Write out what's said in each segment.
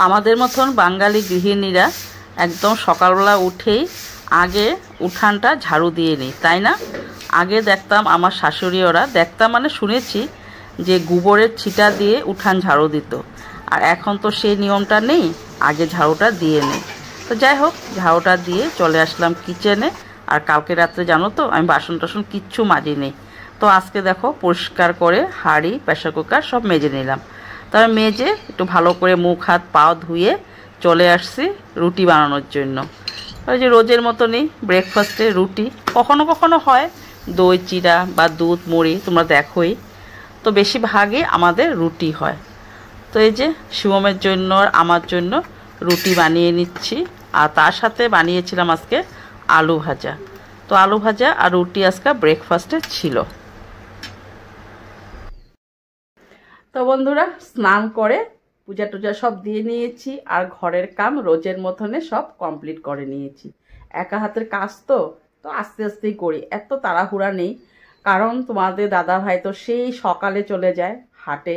আমাদের মতন বাঙালি গৃহিণীরা একদম সকালবেলা উঠেই আগে উঠানটা ঝাড়ু দিয়ে নিই, তাই না? আগে দেখতাম আমার শাশুড়ি ওরা, দেখতাম মানে শুনেছি যে গোবরের ছিটা দিয়ে উঠান ঝাড়ু দিত। আর এখন তো সেই নিয়মটা নেই, আগে ঝাড়ুটা দিয়ে নেই। তো যাই হোক, ঝাড়ুটা দিয়ে চলে আসলাম কিচেনে। আর কালকে রাত্রে জানো তো আমি বাসন টাসন কিচ্ছু মাজি নেই। তো আজকে দেখো পরিষ্কার করে হাঁড়ি, প্রেসার কুকার সব মেজে নিলাম। তবে মেজে একটু ভালো করে মুখ হাত পাও ধুয়ে চলে আসছি রুটি বানানোর জন্য। ওই যে রোজের মতনই ব্রেকফাস্টে রুটি, কখনো কখনো হয় দই চিড়া বা দুধ মুড়ি, তোমরা দেখোই। তো বেশিরভাগই আমাদের রুটি হয়। তো এই যে শিবমের জন্য আর আমার জন্য রুটি বানিয়ে নিচ্ছি। আর তার সাথে বানিয়েছিলাম আজকে আলু ভাজা। তো আলু ভাজা আর রুটি আজকে ব্রেকফাস্টে ছিল। তো বন্ধুরা, স্নান করে পূজা টুজা সব দিয়ে নিয়েছি আর ঘরের কাম রোজের মতনে সব কমপ্লিট করে নিয়েছি। একা হাতের কাজ তো তো আস্তে আস্তেই করি, এত তাড়াহুড়া নেই। কারণ তোমাদের দাদা ভাই তো সেই সকালে চলে যায় হাটে,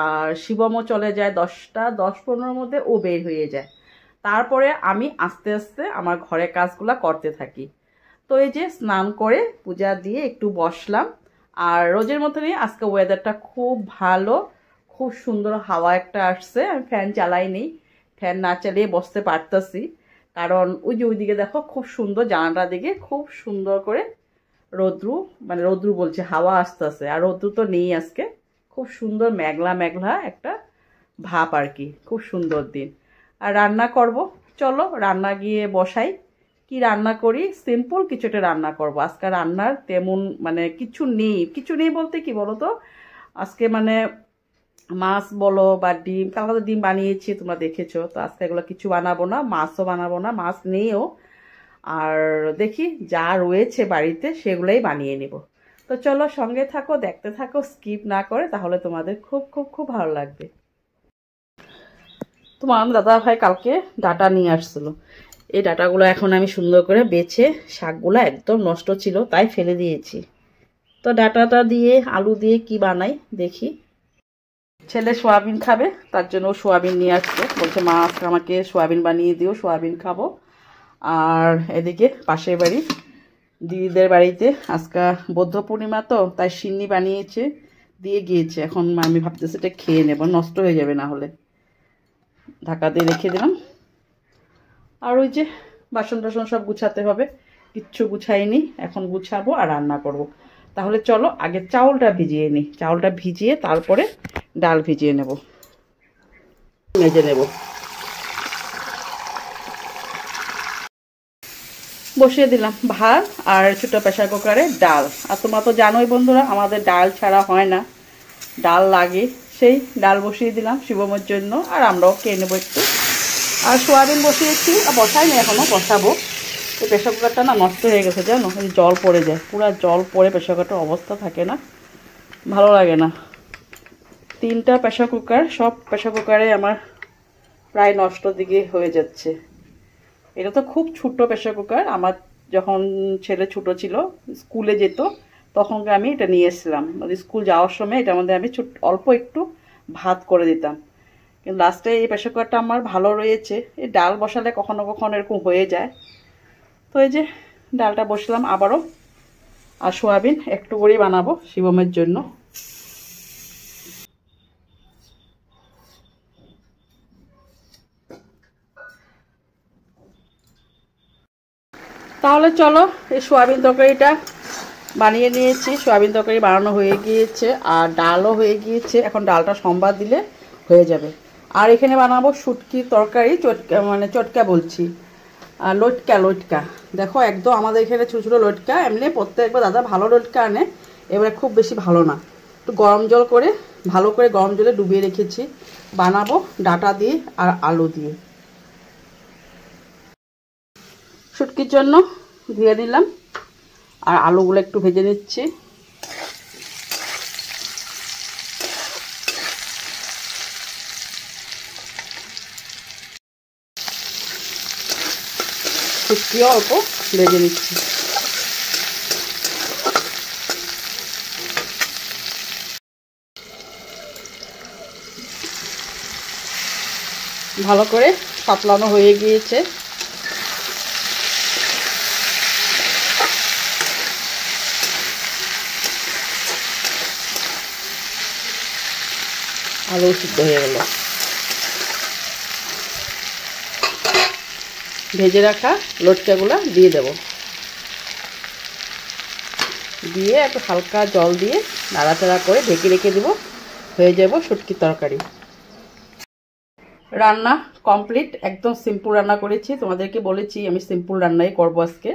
আর শিবমও চলে যায় 10:15 মধ্যে, ও বের হয়ে যায়। তারপরে আমি আস্তে আস্তে আমার ঘরের কাজগুলো করতে থাকি। তো এই যে স্নান করে পূজা দিয়ে একটু বসলাম। আর রোজের মতনই আজকে ওয়েদারটা খুব ভালো, খুব সুন্দর হাওয়া একটা আসছে। আমি ফ্যান চালাইনি, ফ্যান না চালিয়ে বসতে পারতাছি। কারণ ওই যে ওইদিকে দেখো খুব সুন্দর, জানালার দিকে খুব সুন্দর করে রৌদ্রু, মানে রৌদ্রু বলছে, হাওয়া আসতেছে। আর রৌদ্রু তো নেই আজকে, খুব সুন্দর মেঘলা মেঘলা একটা ভাব আর কি, খুব সুন্দর দিন। আর রান্না করব, চলো রান্না গিয়ে বসাই। কি রান্না করি? সিম্পল কিছুটা রান্না করব আজকে। রান্নার তেমন মানে কিছু নেই বলতে কি বলো তো, আজকে মানে মাছ বলো বা ডিম, কালকে তো ডিম বানিয়েছি তোমরা দেখেছো। তো আজকে এগুলো কিছু বানাবো না, মাছও বানাবো না, মাছ নেইও। আর দেখি যা রয়েছে বাড়িতে সেগুলোই বানিয়ে নেব। তো চলো সঙ্গে থাকো, দেখতে থাকো, স্কিপ না করে, তাহলে তোমাদের খুব খুব খুব ভালো লাগবে। তোমার দাদা ভাই কালকে ডাটা নিয়ে আসছিল। এই ডাটাগুলো এখন আমি সুন্দর করে বেছে, শাকগুলো একদম নষ্ট ছিল তাই ফেলে দিয়েছি। তো ডাটাটা দিয়ে আলু দিয়ে কি বানাই দেখি। ছেলে সোয়াবিন খাবে, তার জন্য ও সোয়াবিন নিয়ে আসছে, বলছে মা আজকে আমাকে সোয়াবিন বানিয়ে দিও, সোয়াবিন খাবো। আর এদিকে পাশের বাড়ি দিদিদের বাড়িতে আজকে বৌদ্ধ পূর্ণিমা, তো তাই সিন্নি বানিয়েছে, দিয়ে গিয়েছে। এখন আমি ভাবতেছি এটা খেয়ে নেব, নষ্ট হয়ে যাবে না হলে। ঢাকা দিয়ে রেখে দিলাম। আর ওই যে বাসন টাসন সব গুছাতে হবে, কিচ্ছু গুছাইনি, এখন গুছাবো আর রান্না করব। তাহলে চলো আগে চাউলটা ভিজিয়ে নিই, চাউলটা ভিজিয়ে তারপরে ডাল ভিজিয়ে নেব, মেজে নেব। বসিয়ে দিলাম ভাত আর ছোটো প্রেসার কুকারে ডাল। আর তোমরা তো জানোই বন্ধুরা, আমাদের ডাল ছাড়া হয় না, ডাল লাগে। সেই ডাল বসিয়ে দিলাম শিবমের জন্য, আর আমরাও খেয়ে নেবো একটু। আর সোয়াবিন বসিয়েছি, আর বসাইনি এখনও, বসাবো। এই প্রেসার কুকারটা না নষ্ট হয়ে গেছে জানো, জল পড়ে যায়, পুরো জল পড়ে প্রেসার কুকারটার অবস্থা থাকে না, ভালো লাগে না। 3টা প্রেসার কুকার, সব প্রেসার কুকারে আমার প্রায় নষ্ট দিকে হয়ে যাচ্ছে। এটা তো খুব ছোট্ট প্রেসার কুকার, আমার যখন ছেলে ছোট ছিল স্কুলে যেত তখন আমি এটা নিয়ে এসেছিলাম। স্কুল যাওয়ার সময় এটার মধ্যে আমি অল্প একটু ভাত করে দিতাম। কিন্তু লাস্টে এই প্রেসার কুকারটা আমার ভালো রয়েছে। এই ডাল বসালে কখনো কখনো এরকম হয়ে যায়। তো এই যে ডালটা বসলাম আবারও। আর সোয়াবিন একটু করেই বানাবো শিবমের জন্য। তাহলে চলো এই সোয়াবিন তরকারিটা বানিয়ে নিয়েছি, সোয়াবিন তরকারি বানানো হয়ে গিয়েছে আর ডালও হয়ে গিয়েছে। এখন ডালটা সম্বাদ দিলে হয়ে যাবে। আর এখানে বানাবো শুটকির তরকারি, চটকা মানে চটকা বলছি, লটকা। দেখো একদম আমাদের এখানে ছোটো ছোটো লটকা, এমনি প্রত্যেকবার দাদা ভালো লটকা আনে, এবারে খুব বেশি ভালো না। একটু গরম জল করে ভালো করে গরম জলে ডুবিয়ে রেখেছি, বানাবো ডাটা দিয়ে আর আলু দিয়ে। শুটকির জন্য দিয়ে দিলাম, আর আলুগুলো একটু ভেজে নিচ্ছি। শুটকিও অল্প ভেজে নিচ্ছি। ভালো করে পাতলানো হয়ে গিয়েছে। আলু সিদ্ধ হয়ে গেল। ভেজে রাখা লটকাগুলো দিয়ে দেব, দিয়ে একটু হালকা জল দিয়ে নাড়াচাড়া করে ঢেকে রেখে দেব, হয়ে যাব শুটকির তরকারি। রান্না কমপ্লিট। একদম সিম্পল রান্না করেছি, তোমাদেরকে বলেছি আমি সিম্পল রান্নাই করব আজকে।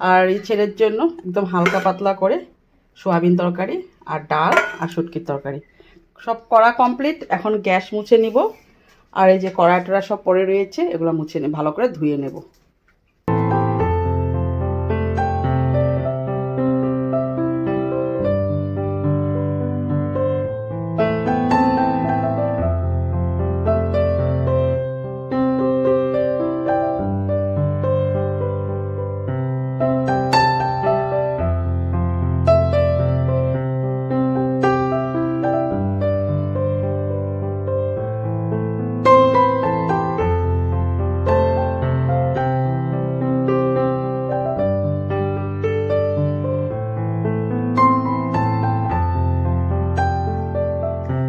আর এই ছেলের জন্য একদম হালকা পাতলা করে সোয়াবিন তরকারি আর ডাল আর শুটকির তরকারি সব করা কমপ্লিট। এখন গ্যাস মুছে নিব, আর এই যে কড়াইটা সব পড়ে রয়েছে এগুলো মুছে নিয়ে ভালো করে ধুয়ে নেব।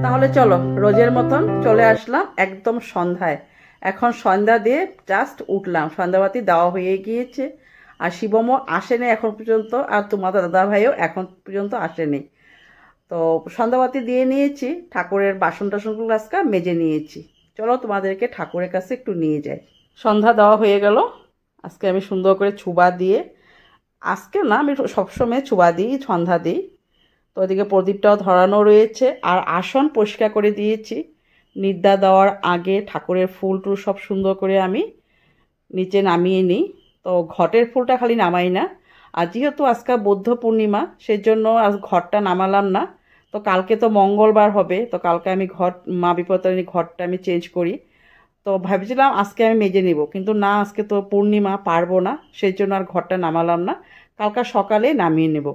তাহলে চলো, রোজের মতন চলে আসলাম একদম সন্ধ্যায়। এখন সন্ধ্যা দিয়ে জাস্ট উঠলাম, সন্ধ্যাবাতি দেওয়া হয়ে গিয়েছে। আর শিবমও আসেনি এখন পর্যন্ত, আর তোমাদের দাদা ভাইও এখন পর্যন্ত আসেনি। তো সন্ধ্যাবাতি দিয়ে নিয়েছি, ঠাকুরের বাসন টাসনগুলো আজকে মেজে নিয়েছি। চলো তোমাদেরকে ঠাকুরের কাছে একটু নিয়ে যাই। সন্ধ্যা দেওয়া হয়ে গেল। আজকে আমি সুন্দর করে ছুবা দিয়ে, আজকে না আমি সবসময় ছুবা দিই, সন্ধ্যা দিই। তো ওদিকে প্রদীপটাও ধরানো রয়েছে, আর আসন পরিষ্কার করে দিয়েছি। নিদ্রা দেওয়ার আগে ঠাকুরের ফুল টুল সব সুন্দর করে আমি নিচে নামিয়ে নিই। তো ঘটের ফুলটা খালি নামাই না, আর যেহেতু আজকে বৌদ্ধ পূর্ণিমা সেই জন্য আজ ঘরটা নামালাম না। তো কালকে তো মঙ্গলবার হবে, তো কালকে আমি ঘর মা বিপত্তারিণী ঘরটা আমি চেঞ্জ করি। তো ভাবছিলাম আজকে আমি মেজে নিব, কিন্তু না, আজকে তো পূর্ণিমা, পারবো না, সেই জন্য আর ঘরটা নামালাম না, কালকে সকালে নামিয়ে নেব।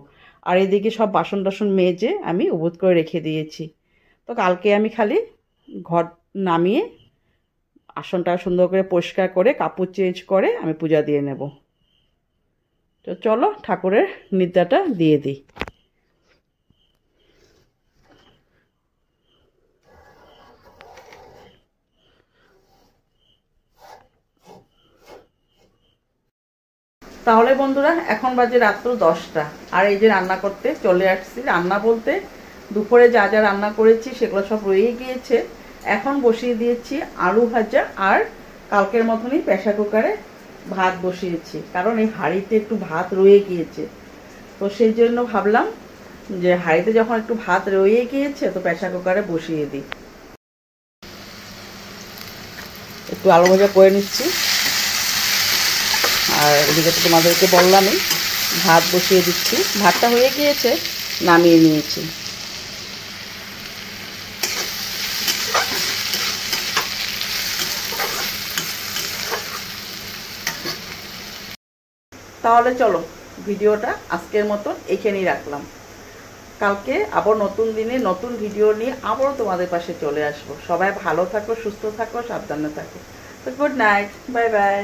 আর এদিকে সব বাসন টাসন মেজে আমি উবুত করে রেখে দিয়েছি। তো কালকে আমি খালি ঘর নামিয়ে আসনটা সুন্দর করে পরিষ্কার করে কাপড় চেঞ্জ করে আমি পূজা দিয়ে নেব। তো চলো ঠাকুরের নিদ্রাটা দিয়ে দিই। তাহলে বন্ধুরা এখন বাজে রাত্র 10টা, আর এই যে রান্না করতে চলে আসছি। রান্না বলতে দুপুরে যা যা রান্না করেছি সেগুলো সব রয়ে গিয়েছে। এখন বসিয়ে দিয়েছি আলু ভাজা, আর কালকের মতনই প্রেসার কুকারে ভাত বসিয়েছি, কারণ এই হাঁড়িতে একটু ভাত রয়ে গিয়েছে। তো সেই জন্য ভাবলাম যে হাঁড়িতে যখন একটু ভাত রয়ে গিয়েছে তো প্রেসার কুকারে বসিয়ে দিই। একটু আলু ভাজা করে নিচ্ছি, আর এদিকে তো তোমাদেরকে বললামই ভাত বসিয়ে দিচ্ছি। ভাতটা হয়ে গিয়েছে, নামিয়ে নিয়েছি। তাহলে চলো ভিডিওটা আজকের মতন এখানেই রাখলাম। কালকে আবার নতুন দিনে নতুন ভিডিও নিয়ে আবারও তোমাদের পাশে চলে আসবো। সবাই ভালো থাকো, সুস্থ থাকো, সাবধানে থাকো। তো গুড নাইট, বাই বাই।